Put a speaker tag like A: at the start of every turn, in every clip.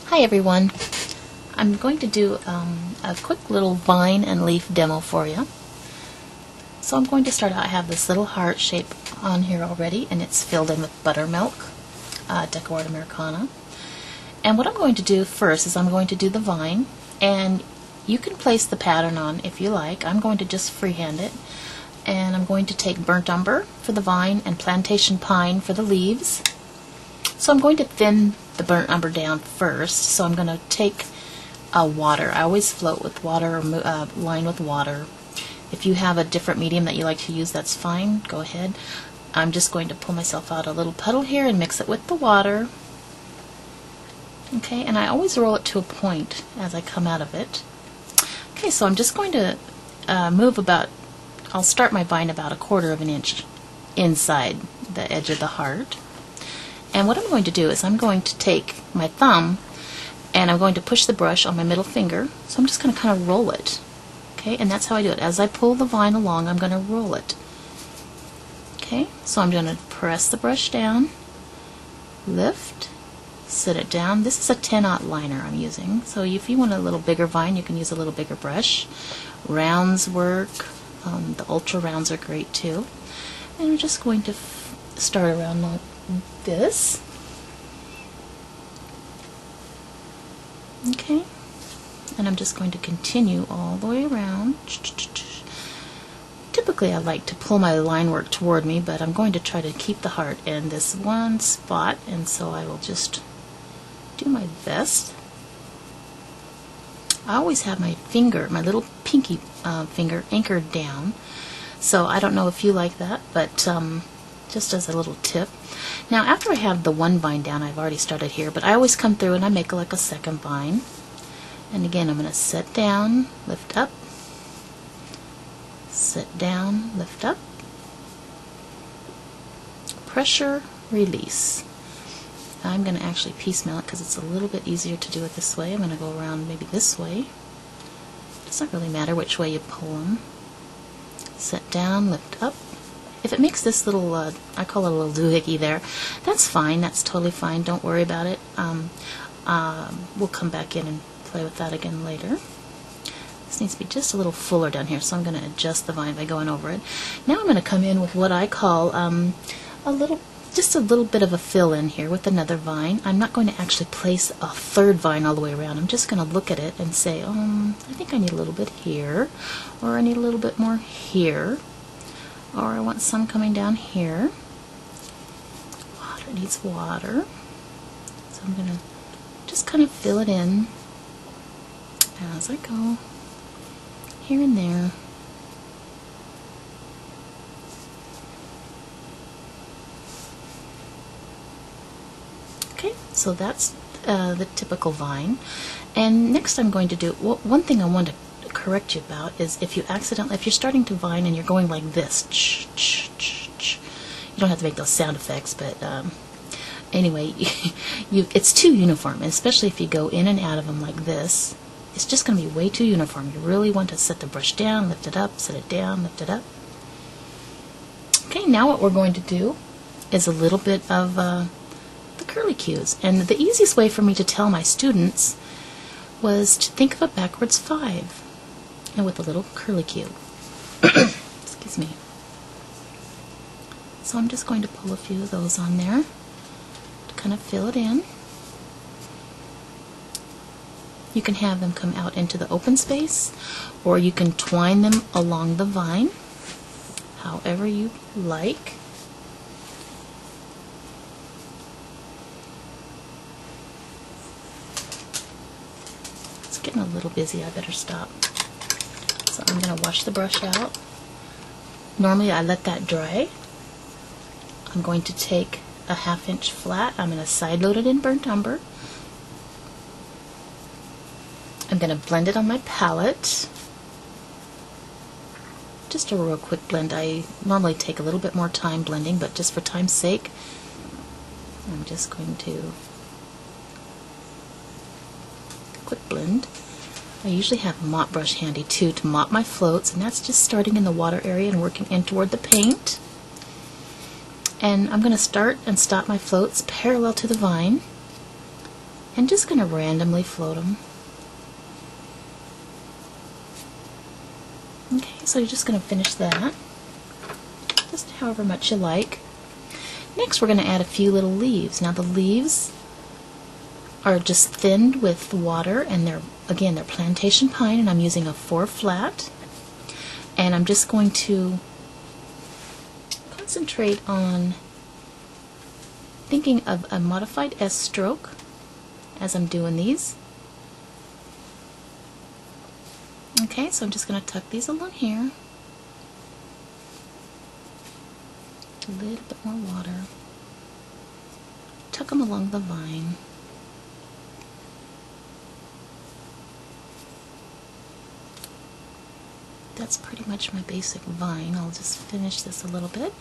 A: Hi everyone. I'm going to do a quick little vine and leaf demo for you. So I'm going to start out. I have this little heart shape on here already, and it's filled in with buttermilk, Deco Art Americana. And what I'm going to do first is I'm going to do the vine, and you can place the pattern on if you like. I'm going to just freehand it, and I'm going to take burnt umber for the vine and plantation pine for the leaves. So I'm going to thin the burnt umber down first. So I'm going to take water. I always float with water or line with water. If you have a different medium that you like to use, that's fine. Go ahead. I'm just going to pull myself out a little puddle here and mix it with the water. Okay, and I always roll it to a point as I come out of it. Okay, so I'm just going to move about, I'll start my vine about 1/4 of an inch inside the edge of the heart. And what I'm going to do is I'm going to take my thumb and I'm going to push the brush on my middle finger. So I'm just going to kind of roll it. Okay, and that's how I do it. As I pull the vine along, I'm going to roll it. Okay, so I'm going to press the brush down, lift, set it down. This is a 10-aught liner I'm using. So if you want a little bigger vine, you can use a little bigger brush. Rounds work. The ultra rounds are great too. And we're just going to start around like this. Okay, and I'm just going to continue all the way around. Typically I like to pull my line work toward me, but I'm going to try to keep the heart in this one spot, and so I will just do my best. I always have my finger, my little pinky finger, anchored down, so I don't know if you like that, but just as a little tip. Now after I have the one vine down, I've already started here, but I always come through and I make like a second vine. And again, I'm going to set down, lift up, set down, lift up, pressure, release. I'm going to actually piecemeal it because it's a little bit easier to do it this way. I'm going to go around maybe this way. It doesn't really matter which way you pull them. Set down, lift up. If it makes this little, I call it a little doohickey there, that's fine, that's totally fine, don't worry about it. We'll come back in and play with that again later. This needs to be just a little fuller down here, so I'm going to adjust the vine by going over it. Now I'm going to come in with what I call just a little bit of a fill in here with another vine. I'm not going to actually place a third vine all the way around. I'm just going to look at it and say, I think I need a little bit here, or I need a little bit more here. Or I want some coming down here. Water needs water. So I'm going to just kind of fill it in as I go, here and there. Okay, so that's the typical vine. And next I'm going to do, one thing I want to correct you about is if you're starting to vine and you're going like this, you don't have to make those sound effects, but anyway, it's too uniform, especially if you go in and out of them like this. It's just going to be way too uniform. You really want to set the brush down, lift it up, set it down, lift it up. Okay, now what we're going to do is a little bit of the curlicues, and the easiest way for me to tell my students was to think of a backwards 5. And with a little curlicue. Excuse me. So I'm just going to pull a few of those on there to kind of fill it in. You can have them come out into the open space, or you can twine them along the vine, however you like. It's getting a little busy, I better stop. So I'm going to wash the brush out. Normally I let that dry. I'm going to take a 1/2 inch flat. I'm going to side load it in burnt umber. I'm going to blend it on my palette. Just a real quick blend. I normally take a little bit more time blending, but just for time's sake, I'm just going to quick blend. I usually have a mop brush handy too to mop my floats, and that's just starting in the water area and working in toward the paint. And I'm going to start and stop my floats parallel to the vine. and just going to randomly float them. Okay, so you're just going to finish that, just however much you like. Next we're going to add a few little leaves. Now the leaves are just thinned with water, and they're plantation pine, and I'm using a 4 flat, and I'm just going to concentrate on thinking of a modified S stroke as I'm doing these. Okay, so I'm just going to tuck these along here. A little bit more water. Tuck them along the vine. That's pretty much my basic vine. I'll just finish this a little bit.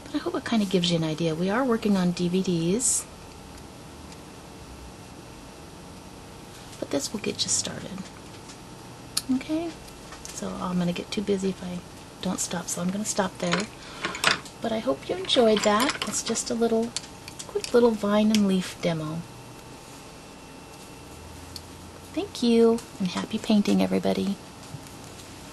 A: But I hope it kind of gives you an idea. We are working on DVDs, but this will get you started. Okay, so I'm going to get too busy if I don't stop, so I'm going to stop there. But I hope you enjoyed that. It's just a quick little vine and leaf demo. Thank you, and happy painting, everybody.